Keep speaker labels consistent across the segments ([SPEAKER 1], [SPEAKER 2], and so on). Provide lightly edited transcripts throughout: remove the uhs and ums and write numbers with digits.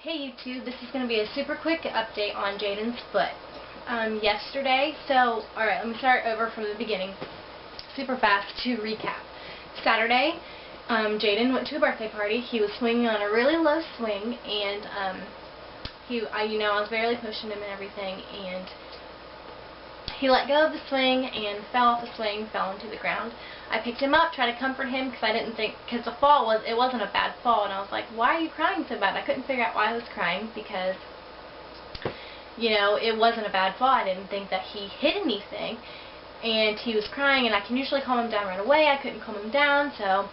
[SPEAKER 1] Hey YouTube, this is going to be a super quick update on Jayden's foot. Yesterday, alright, let me start over from the beginning, super fast to recap. Saturday, Jayden went to a birthday party. He was swinging on a really low swing, and I was barely pushing him and everything, and he let go of the swing and fell off the swing, fell into the ground. I picked him up, tried to comfort him because the fall it wasn't a bad fall, and I was like, why are you crying so bad? I couldn't figure out why I was crying because, it wasn't a bad fall. I didn't think that he hit anything, and he was crying, and I can usually calm him down right away. I couldn't calm him down, so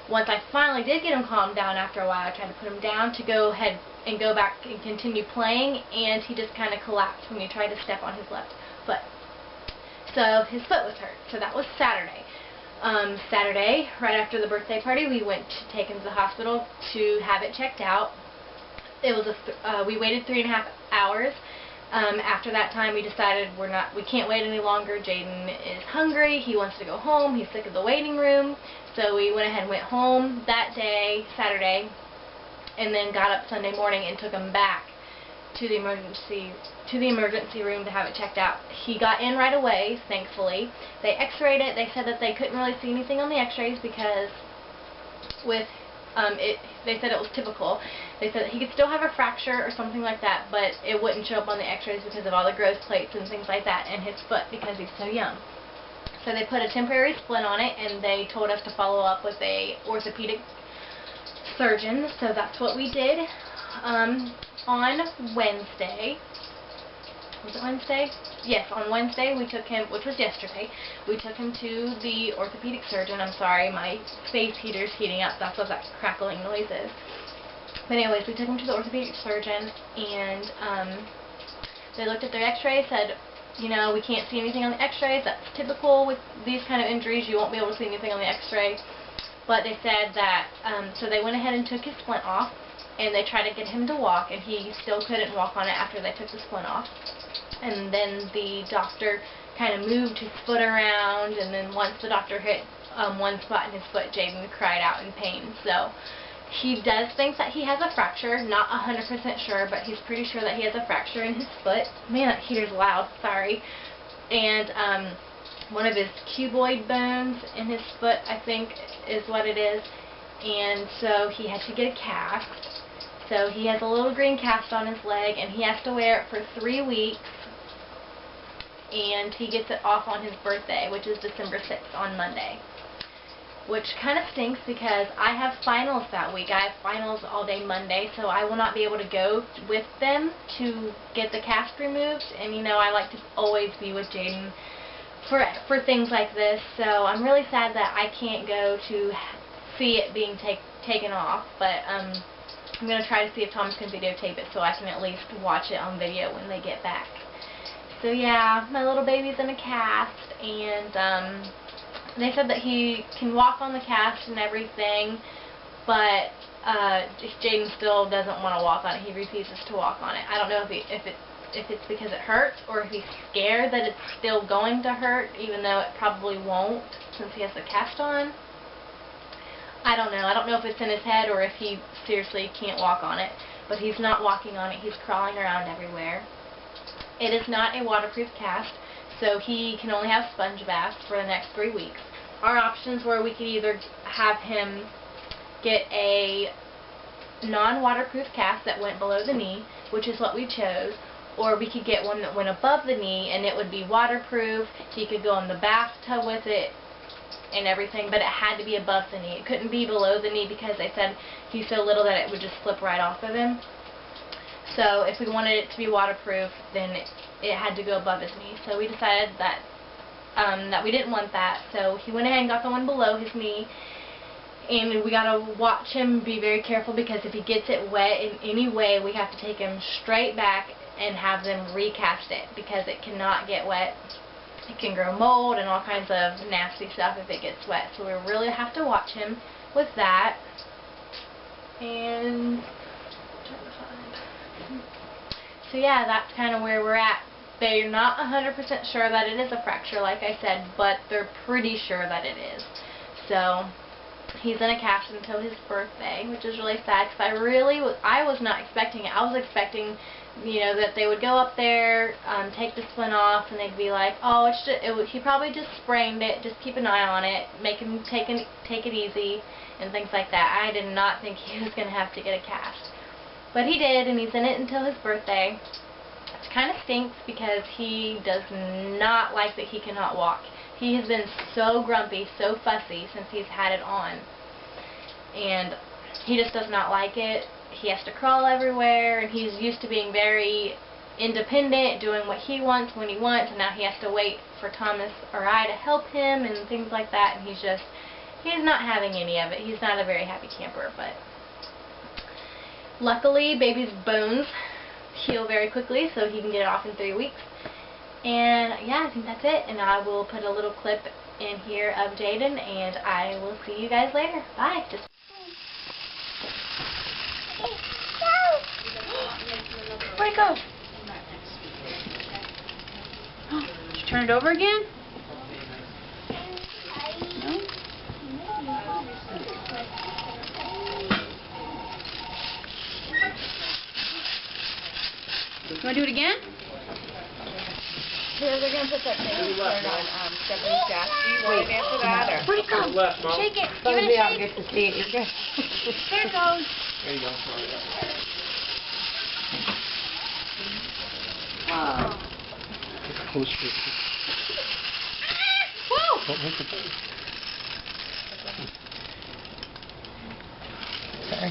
[SPEAKER 1] once I finally did get him calmed down after a while, I tried to put him down to go ahead and go back and continue playing, and he just kind of collapsed when he tried to step on his left foot. So his foot was hurt. So that was Saturday. Saturday, right after the birthday party, we went to take him to the hospital to have it checked out. It was we waited 3.5 hours. After that time, we decided we can't wait any longer. Jayden is hungry. He wants to go home. He's sick of the waiting room. So we went ahead and went home that day, Saturday, and then got up Sunday morning and took him back to the emergency room to have it checked out. He got in right away, thankfully. They x-rayed it. They said that they couldn't really see anything on the x-rays because they said it was typical. They said that he could still have a fracture or something like that, but it wouldn't show up on the x-rays because of all the growth plates and things like that in his foot because he's so young. So they put a temporary splint on it, and they told us to follow up with a orthopedic surgeon, so that's what we did. On Wednesday, was it Wednesday? Yes, on Wednesday we took him, which was yesterday, we took him to the orthopedic surgeon. I'm sorry, my space heater's heating up, that's what that crackling noise is. But anyways, we took him to the orthopedic surgeon, and they looked at their x-ray, said, we can't see anything on the x-rays, that's typical with these kind of injuries, you won't be able to see anything on the x-ray. But they said that, so they went ahead and took his splint off, and they tried to get him to walk, and he still couldn't walk on it after they took the splint off. And then the doctor kind of moved his foot around, and then once the doctor hit one spot in his foot, Jayden cried out in pain. So he does think that he has a fracture, not 100% sure, but he's pretty sure that he has a fracture in his foot. Man, that heater's loud, sorry. And one of his cuboid bones in his foot, I think, is what it is. And so he had to get a cast. So he has a little green cast on his leg, and he has to wear it for 3 weeks, and he gets it off on his birthday, which is December 6th, on Monday. Which kind of stinks because I have finals that week. I have finals all day Monday, so I will not be able to go with them to get the cast removed, and I like to always be with Jayden for things like this, so I'm really sad that I can't go to see it being taken off, but I'm going to try to see if Thomas can videotape it so I can at least watch it on video when they get back. So yeah, my little baby's in a cast, and they said that he can walk on the cast and everything, but Jayden still doesn't want to walk on it. He refuses to walk on it. I don't know if it's because it hurts or if he's scared that it's still going to hurt, even though it probably won't since he has the cast on. I don't know. I don't know if it's in his head or if he seriously can't walk on it. But he's not walking on it. He's crawling around everywhere. It is not a waterproof cast, so he can only have sponge baths for the next 3 weeks. Our options were we could either have him get a non-waterproof cast that went below the knee, which is what we chose, or we could get one that went above the knee and it would be waterproof. He could go in the bathtub with it and everything, but it had to be above the knee. It couldn't be below the knee because they said he's so little that it would just slip right off of him. So if we wanted it to be waterproof, then it had to go above his knee. So we decided that we didn't want that. So he went ahead and got the one below his knee, and we gotta watch him, be very careful, because if he gets it wet in any way, we have to take him straight back and have them recast it because it cannot get wet. It can grow mold and all kinds of nasty stuff if it gets wet. So we really have to watch him with that. And so yeah, that's kind of where we're at. They're not 100% sure that it is a fracture, like I said, but they're pretty sure that it is. So he's in a cast until his birthday, which is really sad because I was not expecting it. I was expecting, you know, that they would go up there, take the splint off, and they'd be like, oh, he probably just sprained it, just keep an eye on it, make him take it easy, and things like that. I did not think he was going to have to get a cast. But he did, and he's in it until his birthday. It kind of stinks because he does not like that he cannot walk. He has been so grumpy, so fussy since he's had it on. And he just does not like it. He has to crawl everywhere, and he's used to being very independent, doing what he wants when he wants, and now he has to wait for Thomas or I to help him and things like that, and he's not having any of it. He's not a very happy camper, but luckily baby's bones heal very quickly, so he can get it off in 3 weeks. And yeah, I think that's it, and I will put a little clip in here of Jaden, and I will see you guys later. Bye.
[SPEAKER 2] Where'd it go? Did you turn it over again? No? You want to do it again?
[SPEAKER 1] Here, they're going to put that thing on Stephanie's desk.
[SPEAKER 2] Wait,
[SPEAKER 3] after that, or?
[SPEAKER 2] where'd it go?
[SPEAKER 1] Shake it. Give it a
[SPEAKER 3] Someday I'll
[SPEAKER 1] shake.
[SPEAKER 3] get to see it. You're good.
[SPEAKER 1] There it goes.
[SPEAKER 4] There you go.
[SPEAKER 2] Whoa.
[SPEAKER 4] Close to it.
[SPEAKER 2] Whoa!
[SPEAKER 4] Don't hit the face.
[SPEAKER 3] Sorry.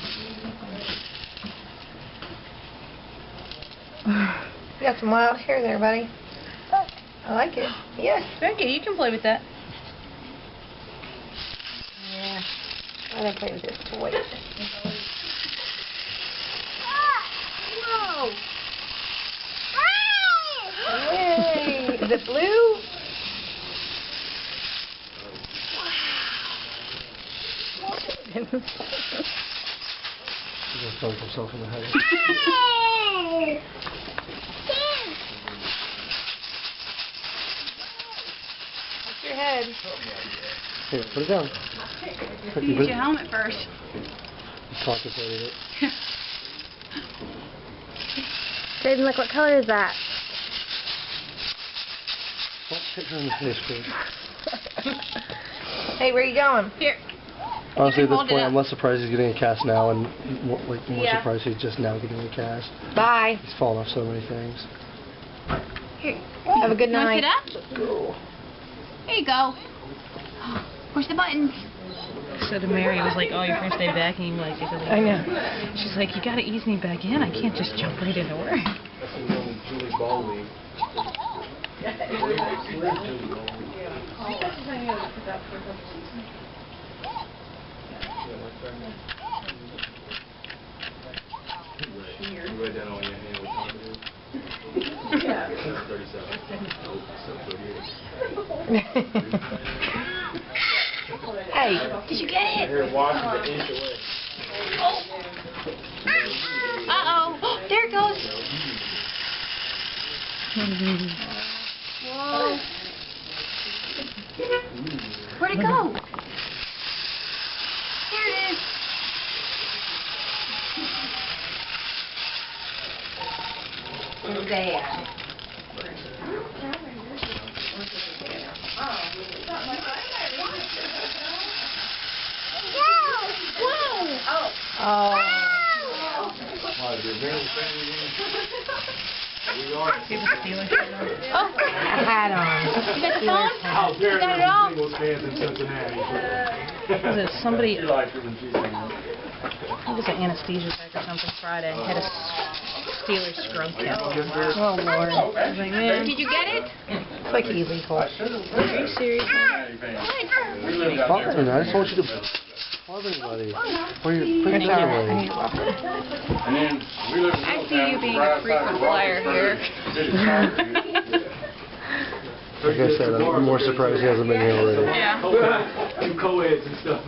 [SPEAKER 3] You got some wild hair there, buddy. I like it. Yes.
[SPEAKER 2] Okay, you can play with that.
[SPEAKER 3] Yeah. I don't play with this toy.
[SPEAKER 2] Whoa!
[SPEAKER 3] Yay! Is it blue?
[SPEAKER 4] He's gonna thump himself in the head.
[SPEAKER 3] What's your head?
[SPEAKER 4] Here, put it down.
[SPEAKER 2] You use your helmet first.
[SPEAKER 4] He's contemplating it.
[SPEAKER 1] Jaden, look, what color is that?
[SPEAKER 4] Don't hit her in the face, please.
[SPEAKER 3] Hey, where are you going?
[SPEAKER 2] Here.
[SPEAKER 4] Honestly, at this
[SPEAKER 2] hold it
[SPEAKER 4] point,
[SPEAKER 2] up.
[SPEAKER 4] I'm less surprised he's getting a cast now, and more
[SPEAKER 1] Yeah.
[SPEAKER 4] surprised he's just now getting a cast.
[SPEAKER 3] Bye.
[SPEAKER 4] He's fallen off so many things.
[SPEAKER 2] Here.
[SPEAKER 3] Have a good
[SPEAKER 2] You want
[SPEAKER 3] night.
[SPEAKER 2] to sit up?
[SPEAKER 4] Let's go.
[SPEAKER 2] Here you go. Push the buttons.
[SPEAKER 5] So to Mary, I was like, oh, your first day back, and you like,
[SPEAKER 3] I know.
[SPEAKER 5] she's like, you gotta ease me back in. I can't just jump right into work.
[SPEAKER 4] That's the only Julie Ball League. You write down all your hand what time it is? 7:37. Oh, 7:38.
[SPEAKER 3] Hey, did you get it?
[SPEAKER 4] Here, watch it an inch away.
[SPEAKER 2] Uh-oh. There it goes. Whoa. Where'd it go? There it is.
[SPEAKER 3] There. Oh.
[SPEAKER 4] Why, is it very family game? We are.
[SPEAKER 2] Oh.
[SPEAKER 3] A hat on.
[SPEAKER 2] You got the phone?
[SPEAKER 4] How
[SPEAKER 2] You got it all?
[SPEAKER 4] Eagles fans in Cincinnati.
[SPEAKER 5] Was it somebody,
[SPEAKER 4] You like him and she's like,
[SPEAKER 5] I was at anesthesia back or something Friday, had a Steelers scrub cap.
[SPEAKER 3] Oh, Lord.
[SPEAKER 5] I was like, man,
[SPEAKER 2] Did you get it?
[SPEAKER 3] It's like illegal.
[SPEAKER 5] are you serious?
[SPEAKER 4] we lived out there. Fine, I just want you to love everybody. Put your
[SPEAKER 3] It's
[SPEAKER 4] hand
[SPEAKER 3] all right. I
[SPEAKER 4] away.
[SPEAKER 3] need a buffer.
[SPEAKER 4] And then we lived in
[SPEAKER 2] I see you being a frequent flyer here.
[SPEAKER 4] Like I said, I'm more surprised he hasn't been here already.
[SPEAKER 2] Yeah.
[SPEAKER 4] Two co-eds and stuff.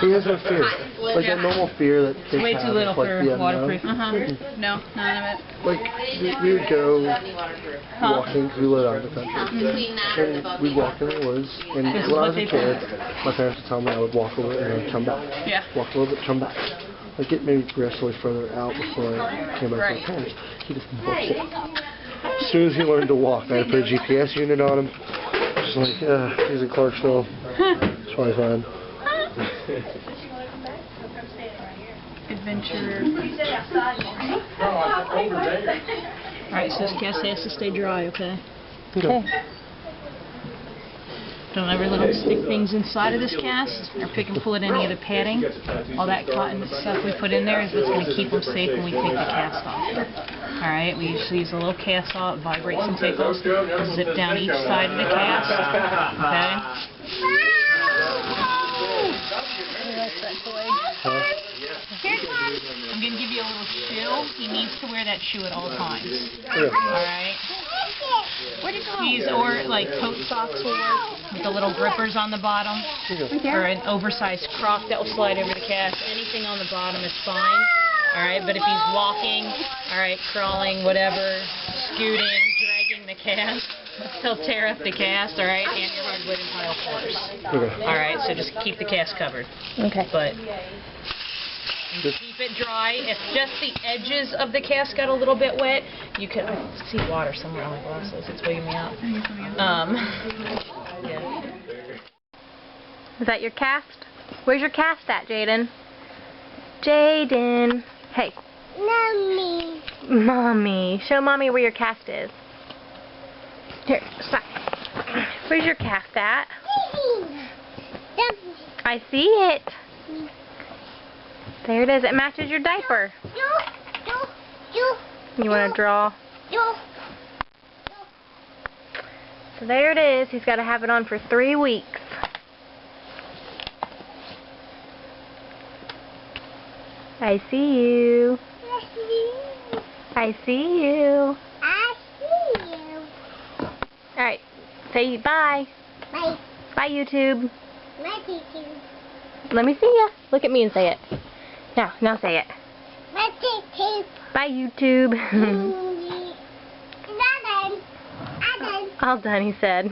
[SPEAKER 4] He has no fear. Like that normal fear that kids
[SPEAKER 5] Way
[SPEAKER 4] have.
[SPEAKER 5] too little
[SPEAKER 4] like
[SPEAKER 5] for
[SPEAKER 4] the unknown.
[SPEAKER 5] waterproof.
[SPEAKER 2] No, none of it.
[SPEAKER 4] Like, we would go walking because we live out in the country. And we'd walk in the woods. And
[SPEAKER 5] This is
[SPEAKER 4] when I
[SPEAKER 5] what
[SPEAKER 4] was a
[SPEAKER 5] they
[SPEAKER 4] kid, my parents would tell me I would walk a little bit and then come back.
[SPEAKER 5] Yeah.
[SPEAKER 4] Walk a little bit, come back. Like, get maybe progressively further out before I came back to my parents. He just booked it. As soon as he learned to walk, I put a GPS unit on him. Just like, he's in Clarksville. It's probably fine.
[SPEAKER 5] Adventure. Alright, so this cast has to stay dry, okay?
[SPEAKER 4] Okay.
[SPEAKER 5] Don't ever let them stick things inside of this cast or pick and pull at any of the padding. All that cotton stuff we put in there is what's going to keep them safe when we take the cast off. Alright, we usually use a little cast off, vibrates and tickles, zip down each side of the cast. Okay? I'm going to give you a little shoe. He needs to wear that shoe at all times. Alright? These or like coat socks will work with the little grippers on the bottom. Or an oversized croc that will slide over the cast. Anything on the bottom is fine. Alright, but if he's walking, alright, crawling, whatever, scooting, dragging the cast, he'll tear up the cast, alright, and your hardwood and pile floors. Alright, so just keep the cast covered.
[SPEAKER 1] Okay.
[SPEAKER 5] But keep it dry. If just the edges of the cast got a little bit wet, you could I see water somewhere on my glasses. It's weighing me out. Yeah.
[SPEAKER 1] Is that your cast? Where's your cast at, Jaden? Jaden. Hey.
[SPEAKER 3] Mommy.
[SPEAKER 1] Mommy. Show Mommy where your cast is. Here, stop. Where's your cast at? I see it. There it is. It matches your diaper. You want to draw? So there it is. He's got to have it on for 3 weeks. I see you. I see you. Alright. Say bye.
[SPEAKER 3] Bye.
[SPEAKER 1] Bye, YouTube.
[SPEAKER 3] Bye, YouTube.
[SPEAKER 1] Let me see ya. Look at me and say it. Now say it.
[SPEAKER 3] Bye, YouTube.
[SPEAKER 1] Bye, YouTube.
[SPEAKER 3] Done.
[SPEAKER 1] All done, he said.